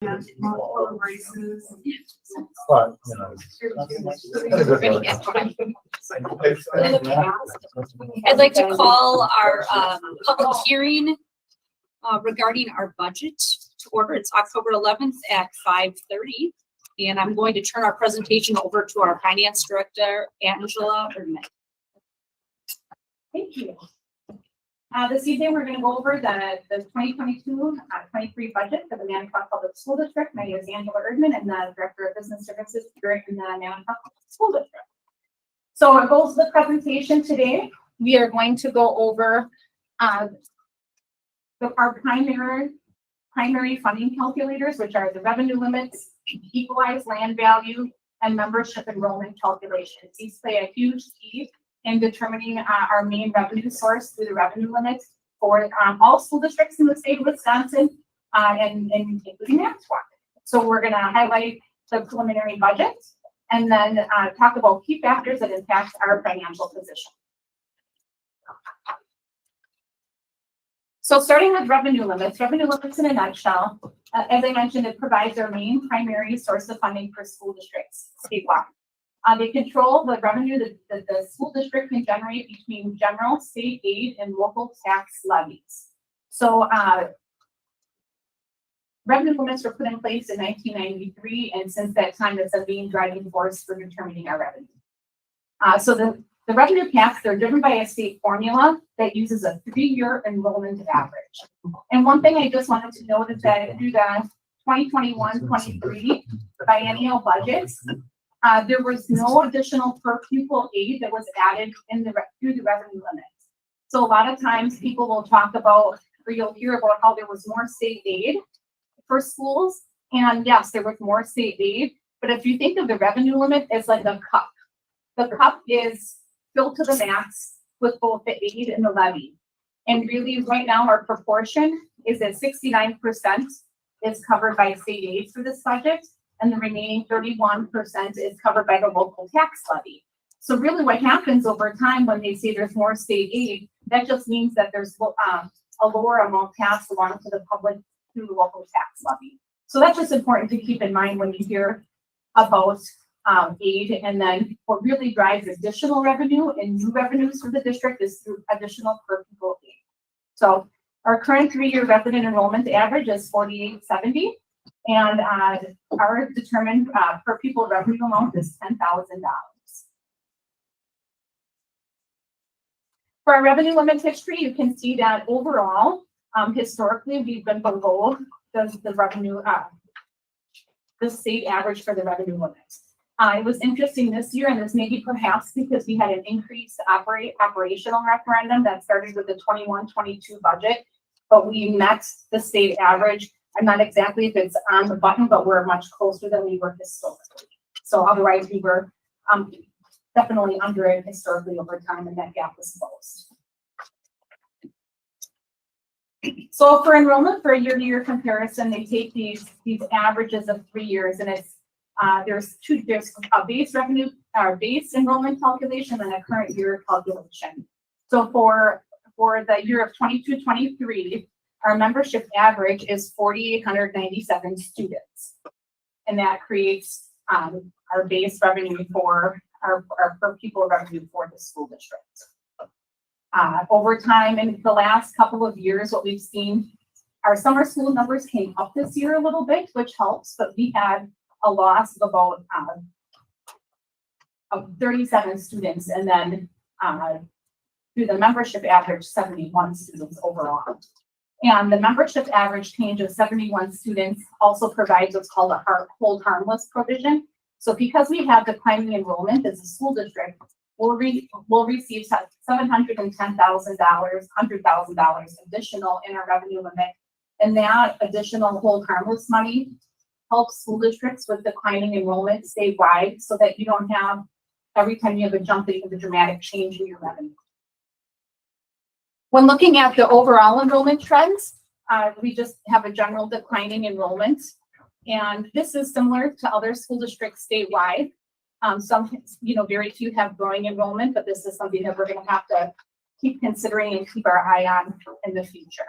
multiple races. But, you know. I'd like to call our public hearing regarding our budget to order. It's October 11th at 5:30. And I'm going to turn our presentation over to our finance director, Angela Erdman. Thank you. This evening, we're going to go over the 2022-23 budget for the Manitowoc Public School District. My name is Angela Erdman. I'm the Director of Business Services here in the Manitowoc Public School District. So our goals of the presentation today, we are going to go over our primary funding calculators, which are the revenue limits, equalized land value, and membership enrollment calculations. These play a huge key in determining our main revenue source through the revenue limits for all school districts in the state of Wisconsin and including Manitowoc. So we're going to highlight the preliminary budget and then talk about key factors that impact our financial position. So starting with revenue limits in a nutshell, as I mentioned, it provides our main primary source of funding for school districts statewide. They control the revenue that the school district can generate between general, state aid, and local tax levies. So revenue limits were put in place in 1993, and since that time, it's a main driving force for determining our revenue. So the revenue caps, they're driven by a state formula that uses a 3-year enrollment average. And one thing I just wanted to note is that through the 2021-23 biennial budgets, there was no additional per pupil aid that was added through the revenue limits. So a lot of times people will talk about, or you'll hear about how there was more state aid for schools. And yes, there was more state aid, but if you think of the revenue limit as like a cup, the cup is filled to the max with both the aid and the levy. And really right now our proportion is that 69% is covered by state aid for this budget, and the remaining 31% is covered by the local tax levy. So really what happens over time when they say there's more state aid, that just means that there's a lower amount passed along to the public through the local tax levy. So that's just important to keep in mind when you hear about aid. And then what really drives additional revenue and new revenues for the district is through additional per pupil aid. So our current 3-year resident enrollment average is $48.70, and our determined per pupil revenue amount is $10,000. For our revenue limit history, you can see that overall, historically, we've been below the revenue, the state average for the revenue limits. It was interesting this year, and this may be perhaps because we had an increased operational referendum that started with the 21-22 budget, but we met the state average. I'm not exactly if it's on the button, but we're much closer than we were historically. So otherwise, we were definitely under it historically over time, and that gap was closed. So for enrollment, for a year-to-year comparison, they take these averages of 3 years, and it's there's a base revenue, or base enrollment calculation, and a current year calculation. So for the year of 22-23, our membership average is 4,897 students, and that creates our base revenue for our per pupil revenue for the school district. Over time, in the last couple of years, what we've seen, our summer school numbers came up this year a little bit, which helps, but we had a loss of about 37 students, and then through the membership average, 71 students overall. And the membership average change of 71 students also provides what's called a hold harmless provision. So because we have declining enrollment as a school district, we'll receive $710,000, $100,000 additional in our revenue limit. And that additional hold harmless money helps school districts with declining enrollment statewide so that you don't have, every time you have a jump, that you have a dramatic change in your revenue. When looking at the overall enrollment trends, we just have a general declining enrollment. And this is similar to other school districts statewide. Some, very few have growing enrollment, but this is something that we're going to have to keep considering and keep our eye on in the future.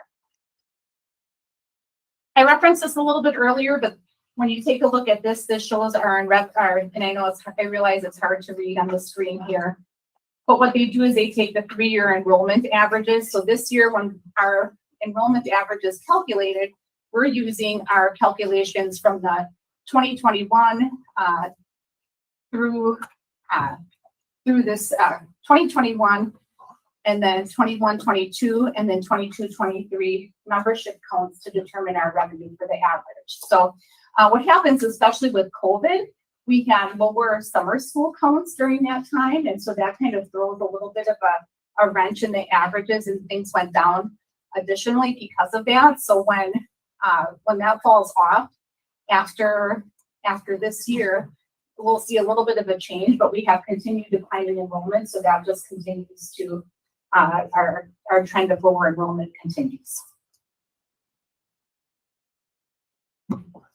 I referenced this a little bit earlier, but when you take a look at this, this shows and I know I realize it's hard to read on the screen here. But what they do is they take the 3-year enrollment averages. So this year, when our enrollment average is calculated, we're using our calculations from the 2021 through this 2021, and then 21-22, and then 22-23 membership counts to determine our revenue for the average. So what happens, especially with COVID, we had lower summer school counts during that time, and so that kind of throws a little bit of a wrench in the averages, and things went down additionally because of that. So when that falls off after this year, we'll see a little bit of a change, but we have continued declining enrollment, so that just continues to our trend of lower enrollment continues.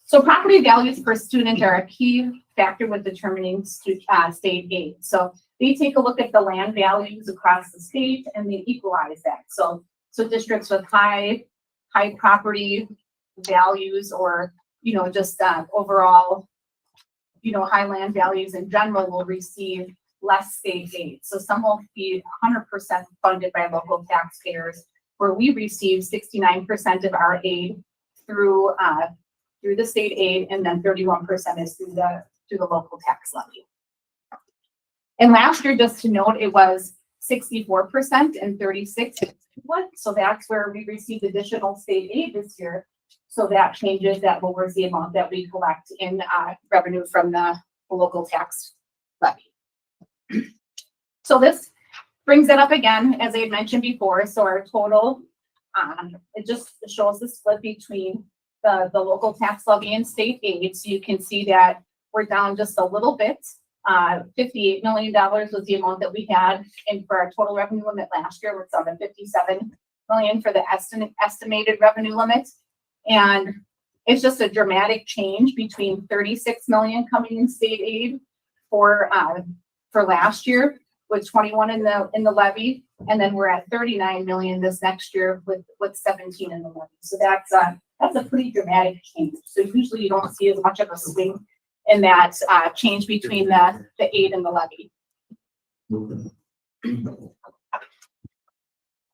So property values per student are a key factor with determining state aid. So they take a look at the land values across the state and they equalize that. So districts with high property values, or just overall high land values in general, will receive less state aid. So some will be 100% funded by local taxpayers, where we receive 69% of our aid through the state aid, and then 31% is through the local tax levy. And last year, just to note, it was 64% and 36%. So that's where we received additional state aid this year. So that changes, that lowers the amount that we collect in revenue from the local tax levy. So this brings it up again, as I had mentioned before. So our total, it just shows the split between the local tax levy and state aid. So you can see that we're down just a little bit. $58 million was the amount that we had, and for our total revenue limit last year, we're down to $57 million for the estimated revenue limit. And it's just a dramatic change between 36 million coming in state aid for last year, with 21 in the levy, and then we're at 39 million this next year with 17 in the levy. So that's a pretty dramatic change. So usually you don't see as much of a swing in that change between the aid and the levy.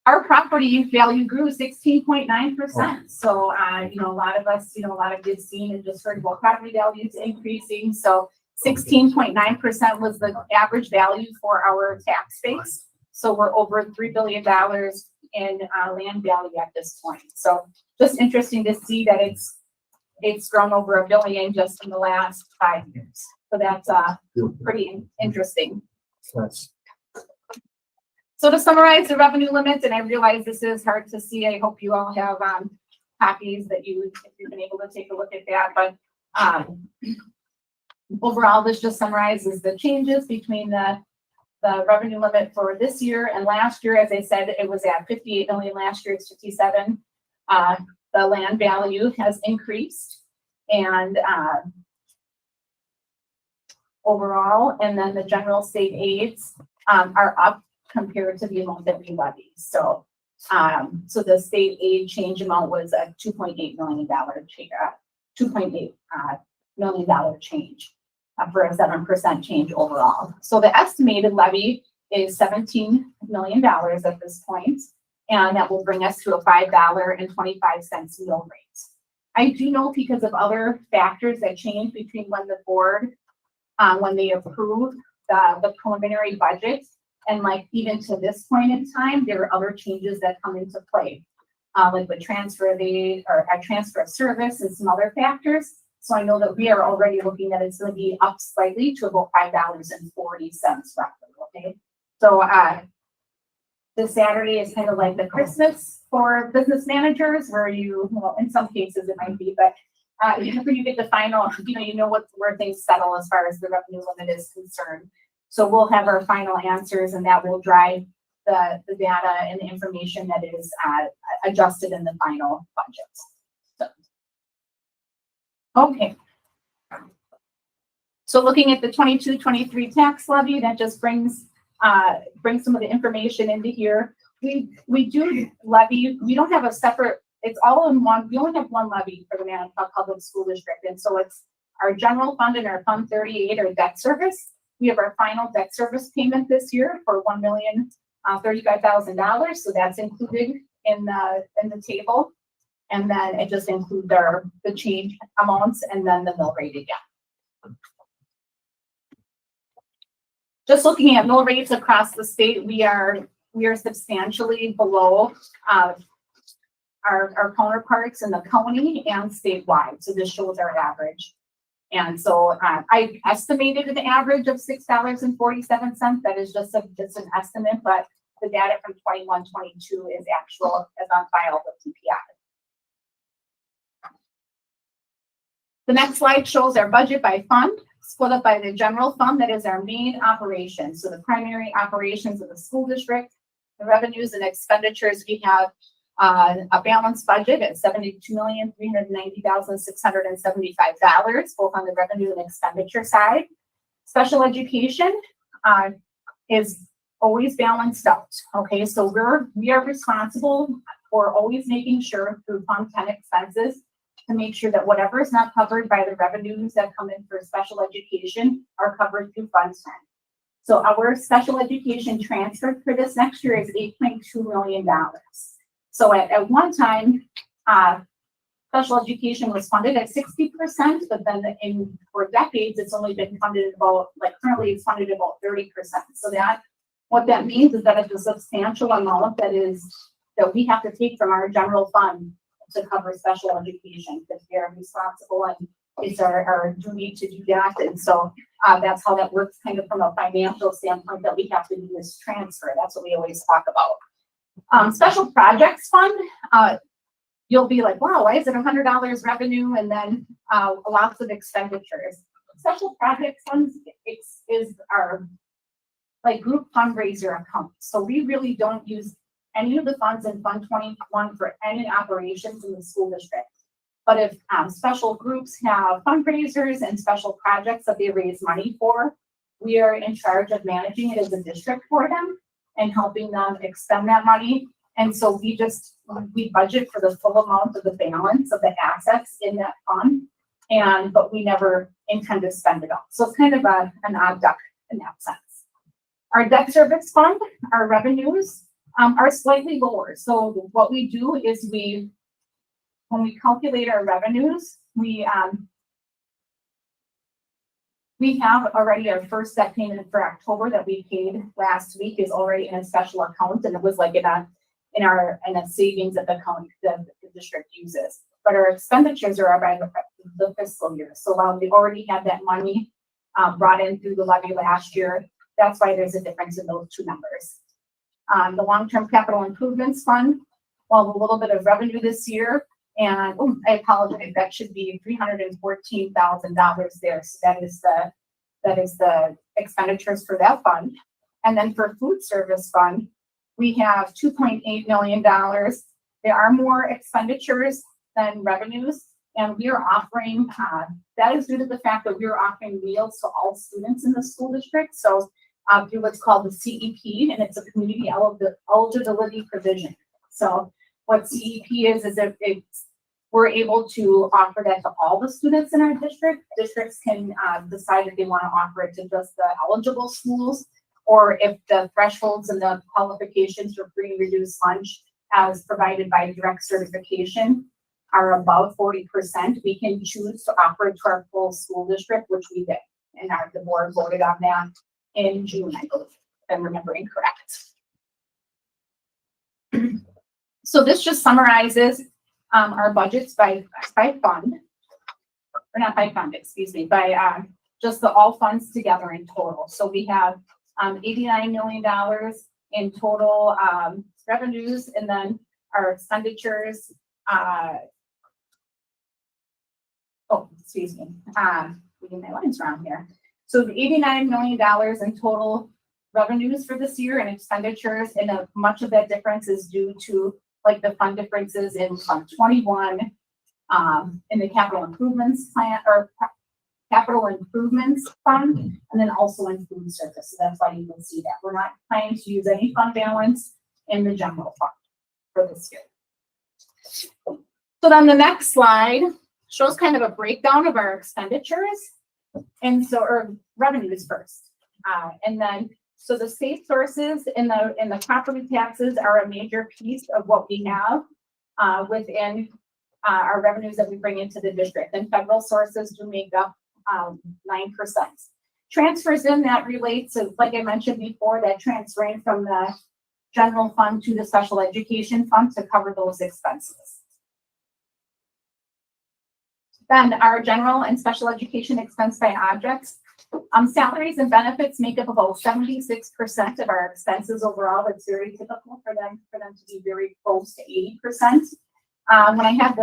Our property value grew 16.9%. So, a lot of us, a lot of you have seen and just heard about property values increasing. So 16.9% was the average value for our tax base. So we're over $3 billion in land value at this point. So just interesting to see that it's grown over $1 billion just in the last 5 years. So that's pretty interesting. Yes. So to summarize the revenue limits, and I realize this is hard to see, I hope you all have copies that if you've been able to take a look at that. But overall, this just summarizes the changes between the revenue limit for this year and last year. As I said, it was at 58 million last year, it's 57. The land value has increased, and overall, and then the general state aids are up compared to the amount that we levy. So the state aid change amount was a $2.8 million change for a 7% change overall. So the estimated levy is $17 million at this point, and that will bring us to a $5.25 mill rate. I do know, because of other factors that change between when the board, when they approve the preliminary budget, and like even to this point in time, there are other changes that come into play, like the transfer of aid or a transfer of service and some other factors. So I know that we are already looking at it's going to be up slightly to about $5.40 roughly. Okay, so this Saturday is kind of like the Christmas for business managers, where in some cases it might be, but when you get the final, you know where things settle as far as the revenue limit is concerned. So we'll have our final answers, and that will drive the data and the information that is adjusted in the final budget. Okay. So looking at the 22-23 tax levy, that just brings some of the information into here. We do levy. We don't have a separate it's all in one. We only have one levy for the Manitowoc Public School District. And so it's our general fund and our Fund 38 or debt service. We have our final debt service payment this year for $1,035,000. So that's included in the table. And then it just includes the change amounts and then the mill rate again. Just looking at mill rates across the state, we are substantially below our counterparts in the county and statewide. So this shows our average. And so I estimated an average of $6.47. That is just an estimate, but the data from 21-22 is actual as on file with TPI. The next slide shows our budget by fund, split up by the general fund. That is our main operation. So the primary operations of the school district, the revenues and expenditures, we have a balanced budget at $72,390,675, both on the revenue and expenditure side. Special education is always balanced out. Okay, so we are responsible for always making sure through Fund 10 expenses to make sure that whatever is not covered by the revenues that come in for special education are covered through Fund 10. So our special education transfer for this next year is $8.2 million. So at one time, special education was funded at 60%, but then for decades, it's only been funded about, currently it's funded about 30%. So what that means is that it's a substantial amount that we have to take from our general fund to cover special education, because we are responsible and it's our duty to do that. And so that's how that works kind of from a financial standpoint, that we have to do this transfer. That's what we always talk about. Special projects fund, you'll be like, wow, why is it $100 revenue and then lots of expenditures? Special projects funds is our group fundraiser account. So we really don't use any of the funds in Fund 21 for any operations in the school district. But if special groups have fundraisers and special projects that they raise money for, we are in charge of managing it as a district for them and helping them expend that money. And so we budget for the full amount of the balance of the assets in that fund, but we never intend to spend it all. So it's kind of an odd duck in that sense. Our debt service fund, our revenues are slightly lower. So what we do is when we calculate our revenues, we have already our first debt payment for October that we paid last week is already in a special account, and it was in a savings that the district uses. But our expenditures are by the fiscal year. So while we already had that money brought in through the levy last year, that's why there's a difference in those two numbers. The long-term capital improvements fund, well, a little bit of revenue this year, and I apologize, that should be $314,000 there. So that is the expenditures for that fund. And then for food service fund, we have $2.8 million. There are more expenditures than revenues, and we are offering, that is due to the fact that we are offering meals to all students in the school district. So through what's called the CEP, and it's a community eligibility provision. So what CEP is if we're able to offer that to all the students in our district. Districts can decide if they want to offer it to just the eligible schools, or if the thresholds and the qualifications for free and reduced lunch as provided by direct certification are above 40%, we can choose to offer it to our full school district, which we did. And the board voted on that in June, I believe, if I'm remembering correct. So this just summarizes our budgets by fund, or not by fund, excuse me, by just all funds together in total. So we have $89 million in total revenues, and then our expenditures, reading my lines wrong here. So the $89 million in total revenues for this year and expenditures, and much of that difference is due to the fund differences in Fund 21, in the capital improvements plan or capital improvements fund, and then also in food service. So that's why you can see that we're not planning to use any fund balance in the general fund for this year. So then the next slide shows kind of a breakdown of our expenditures. And so, or revenues first. And then, so the state sources in the property taxes are a major piece of what we have within our revenues that we bring into the district. And federal sources do make up 9%. Transfers in that relates to, like I mentioned before, that transferring from the general fund to the special education fund to cover those expenses. Then our general and special education expense by objects. Salaries and benefits make up about 76% of our expenses overall. It's very typical for them to be very close to 80%. When I had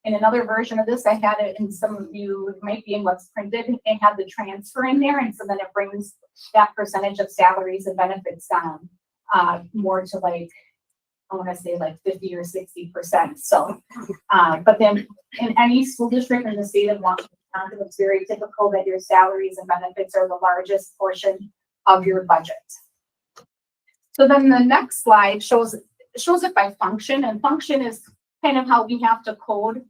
in another version of this, I had it in some of you, it might be in what's printed, it had the transfer in there. And so then it brings that percentage of salaries and benefits down more to like, I want to say like 50 or 60%. So, but then in any school district in the state of Washington, it's very typical that your salaries and benefits are the largest portion of your budget. So then the next slide shows it by function, and function is kind of how we have to code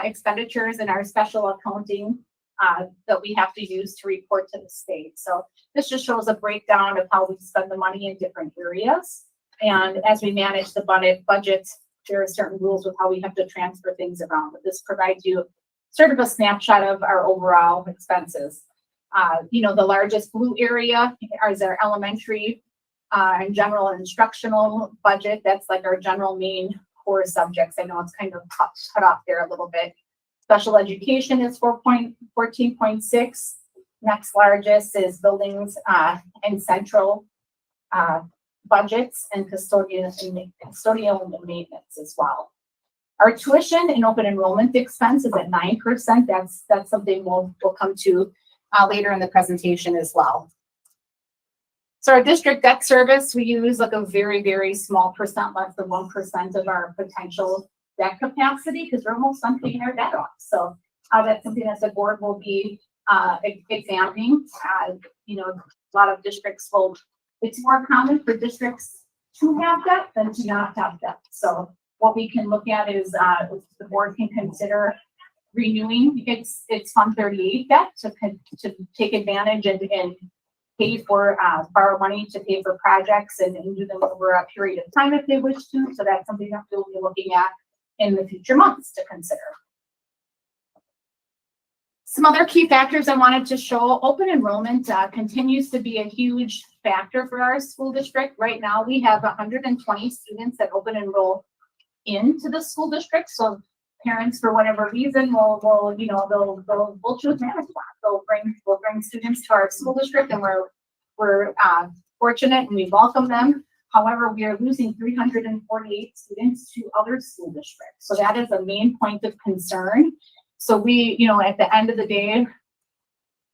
expenditures in our special accounting that we have to use to report to the state. So this just shows a breakdown of how we spend the money in different areas. And as we manage the budget, there are certain rules with how we have to transfer things around. But this provides you sort of a snapshot of our overall expenses. The largest blue area is our elementary and general and instructional budget. That's like our general main core subjects. I know it's kind of cut off there a little bit. Special education is 14.6. Next largest is buildings and central budgets and custodial and maintenance as well. Our tuition and open enrollment expense is at 9%. That's something we'll come to later in the presentation as well. So our district debt service, we use like a very, very small percent, less than 1% of our potential debt capacity because we're almost done paying our debt off. So that's something that the board will be examining. A lot of districts it's more common for districts to have debt than to not have debt. So what we can look at is the board can consider renewing its Fund 38 debt to take advantage and pay for borrow money to pay for projects and do them over a period of time if they wish to. So that's something that we'll be looking at in the future months to consider. Some other key factors I wanted to show. Open enrollment continues to be a huge factor for our school district. Right now, we have 120 students that open enroll into the school district. So parents, for whatever reason, will choose management. We'll bring students to our school district, and we're fortunate and we welcome them. However, we are losing 348 students to other school districts. So that is a main point of concern. So we, at the end of the day,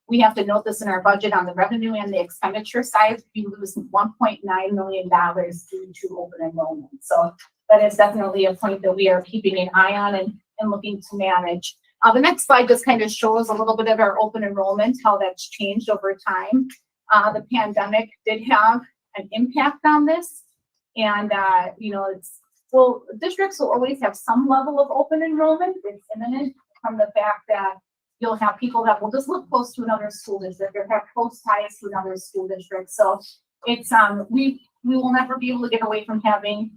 we have to note this in our budget on the revenue and the expenditure side. We lose $1.9 million due to open enrollment. So that is definitely a point that we are keeping an eye on and looking to manage. The next slide just kind of shows a little bit of our open enrollment, how that's changed over time. The pandemic did have an impact on this. And, districts will always have some level of open enrollment. It's imminent from the fact that you'll have people that will just look close to another school district or have close ties to another school district. So it's, we will never be able to get away from having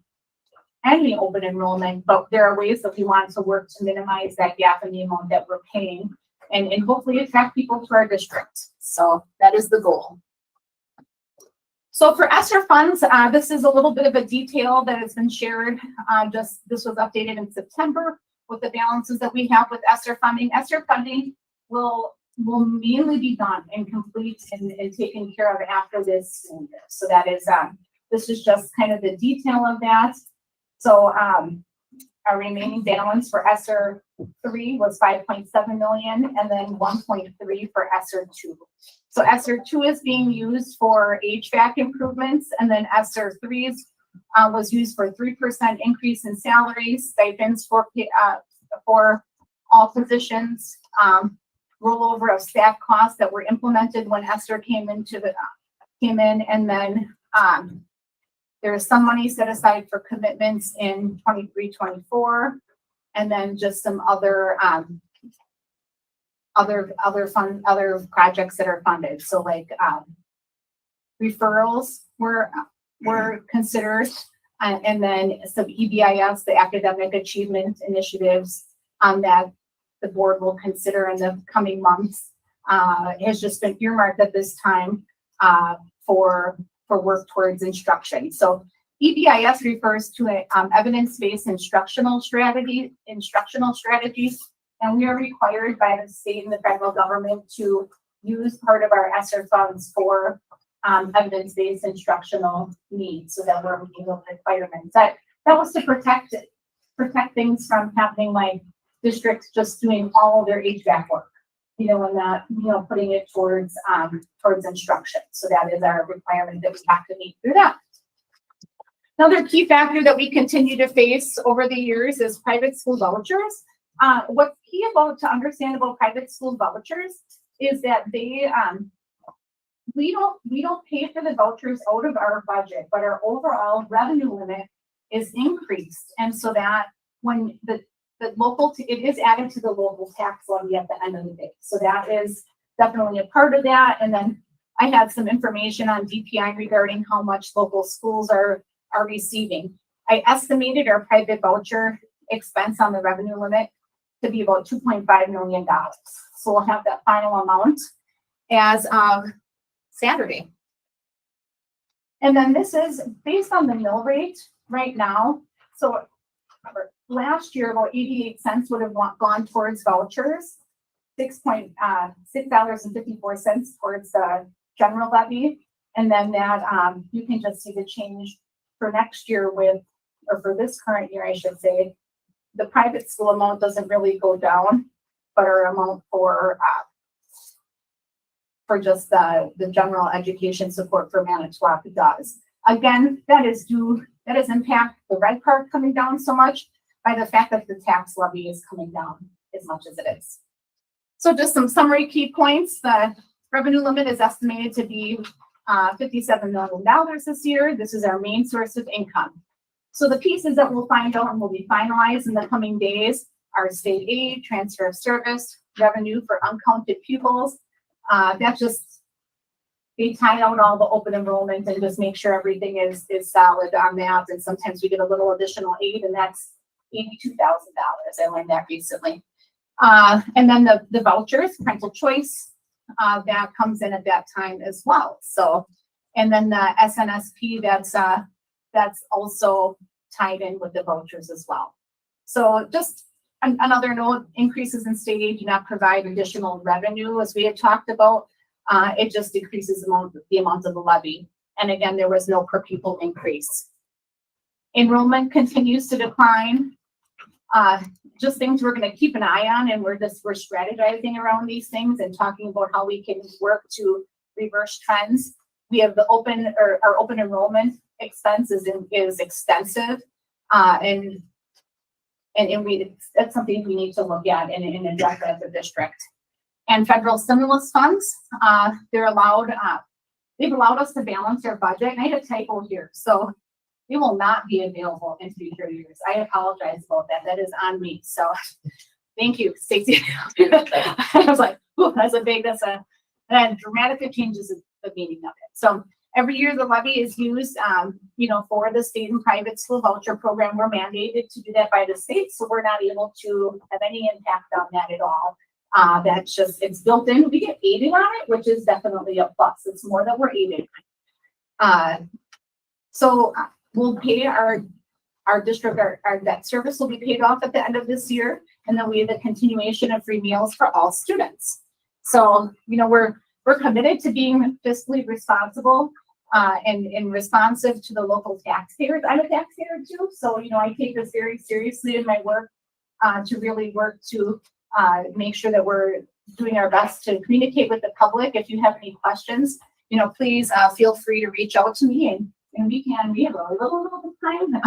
any open enrollment, but there are ways that we want to work to minimize that gap in the amount that we're paying and hopefully attract people to our district. So that is the goal. So for ESSER funds, this is a little bit of a detail that has been shared. This was updated in September with the balances that we have with ESSER funding. ESSER funding will mainly be done and complete and taken care of after this school year. So that is, this is just kind of the detail of that. So our remaining balance for ESSER 3 was 5.7 million and then 1.3 for ESSER 2. So ESSER 2 is being used for HVAC improvements, and then ESSER 3 was used for 3% increase in salaries, stipends for all positions, rollover of staff costs that were implemented when ESSER came in, and then There is some money set aside for commitments in 23-24, and then just some other, other projects that are funded. So like, referrals were considered, and then some EBIS, the academic achievement initiatives, that the board will consider in the coming months, has just been earmarked at this time, for work towards instruction. So EBIS refers to evidence-based instructional strategies, and we are required by the state and the federal government to use part of our ESSER funds for evidence-based instructional needs, so that we're meeting those requirements. That was to protect things from happening, like districts just doing all of their HVAC work, and not, putting it towards instruction. So that is our requirement that we have to meet through that. Another key factor that we continue to face over the years is private school vouchers. What's key to understand about private school vouchers is that they, we don't pay for the vouchers out of our budget, but our overall revenue limit is increased. And so that when the local, it is added to the local tax levy at the end of the day. So that is definitely a part of that. And then I had some information on DPI regarding how much local schools are receiving. I estimated our private voucher expense on the revenue limit to be about $2.5 million. So we'll have that final amount as of Saturday. And then this is based on the mill rate right now. So last year, about 88 cents would have gone towards vouchers, $6.54 towards the general levy. And then that, you can just see the change for next year or for this current year, I should say. The private school amount doesn't really go down, but our amount for just the general education support for Manitowoc does. Again, that is impact the red part coming down so much by the fact that the tax levy is coming down as much as it is. So just some summary key points. The revenue limit is estimated to be $57 million this year. This is our main source of income. So the pieces that we'll find out and will be finalized in the coming days are state aid, transfer of service, revenue for uncounted pupils. That's just, they tie out all the open enrollment and just make sure everything is solid on that. And sometimes we get a little additional aid, and that's $82,000. I learned that recently. And then the vouchers, parental choice, that comes in at that time as well. So, and then the SNSP, that's also tied in with the vouchers as well. So just another note, increases in state aid do not provide additional revenue, as we had talked about. It just decreases the amount of the levy. And again, there was no per pupil increase. Enrollment continues to decline. Just things we're going to keep an eye on, and we're strategizing around these things and talking about how we can work to reverse trends. We have our open enrollment expense is extensive, and that's something we need to look at and address as a district. And federal stimulus funds, they've allowed us to balance our budget. And I had a typo here, so they will not be available in future years. I apologize about that. That is on me. So thank you, Stacey. I was like, that dramatically changes the meaning of it. So every year the levy is used, for the state and private school voucher program. We're mandated to do that by the state, so we're not able to have any impact on that at all. That's just, it's built in. We get aided on it, which is definitely a plus. It's more that we're aided. So we'll pay our district, our debt service will be paid off at the end of this year. And then we have a continuation of free meals for all students. So, we're committed to being fiscally responsible and responsive to the local taxpayers. I'm a taxpayer too. So, I take this very seriously in my work to really work to make sure that we're doing our best to communicate with the public. If you have any questions, please feel free to reach out to me, and we have a little time.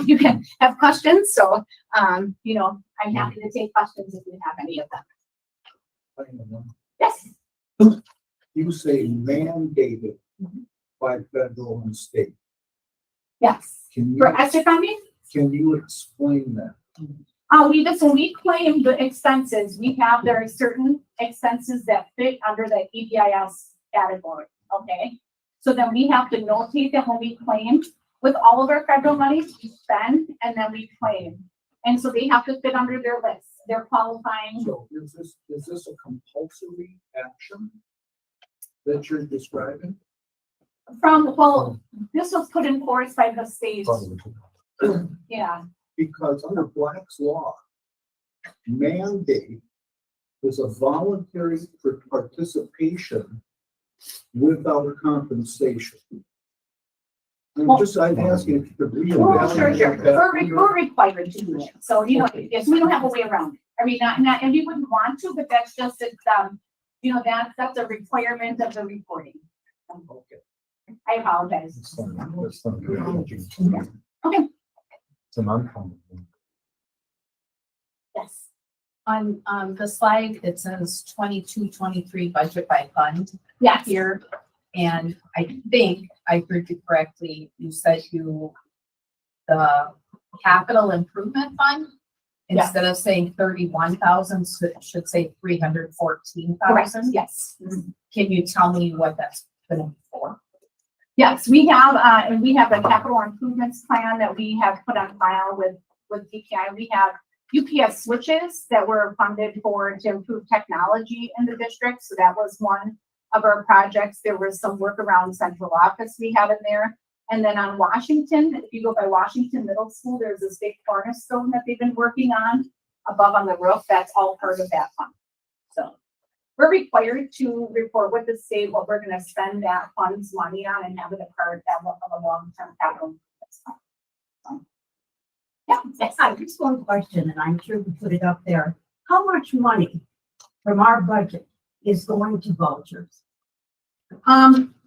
You can have questions. So, I'm happy to take questions if you have any of them. Yes. You say mandated by federal and state. Yes. Can For you, extra funding, can you explain that? when we claim the expenses, we have, there are certain expenses that fit under the EBIS category, okay? So then we have to notate that when we claim with all of our federal money, we spend and then we claim. And so they have to fit under their list. They're qualifying. So is this a compulsory action that you're describing? Well, this was put in force by the state. Yeah, Because under Black's law, mandate is a voluntary participation without compensation. I'm asking if you could reevaluate sure. that. We're required to do it. So, yes, we don't have a way around it. I mean, not, and we wouldn't want to, but that's just, that's a requirement of the reporting. Okay. I apologize. Okay. It's an uncommon. Yes. On the slide, it says 22-23 budget by fund Yes. here. And I think I heard you correctly. You said the capital improvement fund, Yes. instead of saying 31,000, should say 314,000. Yes. Can you tell me what that's gonna be for? Yes, we have, and we have a capital improvements plan that we have put on file with DPI. We have UPS switches that were funded to improve technology in the district. So that was one of our projects. There was some work around central office we have in there. And then on Washington, if you go by Washington Middle School, there's this big cornerstone that they've been working on above on the roof. That's all part of that fund. So we're required to report with the state what we're going to spend that fund's money on and have it a part of a long-term capital. Yeah. I just one question, and I'm sure we put it up there. How much money from our budget is going to vouchers?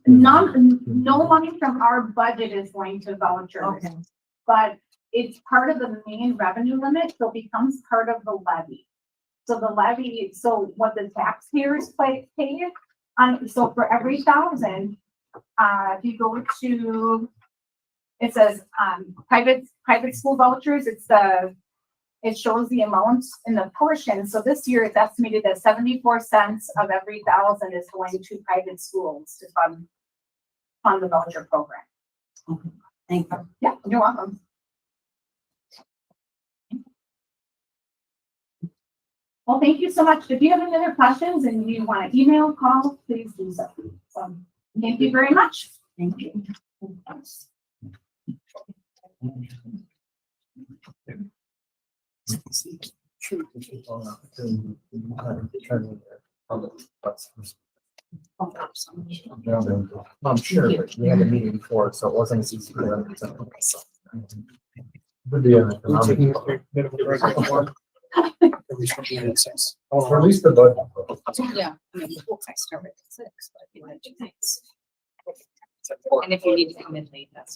No money from our budget is going to vouchers, Okay. but it's part of the main revenue limit, so it becomes part of the levy. So the levy, so what the taxpayers pay, so for every 1,000, if you go to, it says, private school vouchers, it shows the amounts in the portion. So this year it's estimated that 74 cents of every 1,000 is going to private schools to fund the voucher program. Okay. Thank you. Yeah, you're welcome. Well, thank you so much. If you have any other questions and you want to email, call, please do so. So thank you very much. Thank you. I'm sure, but we had a meeting before, so it wasn't as easy for them to. Would be an economic. Or at least the budget. Yeah. I mean, we'll text her at 6, but if you want to do things. And if you need to come in late, that's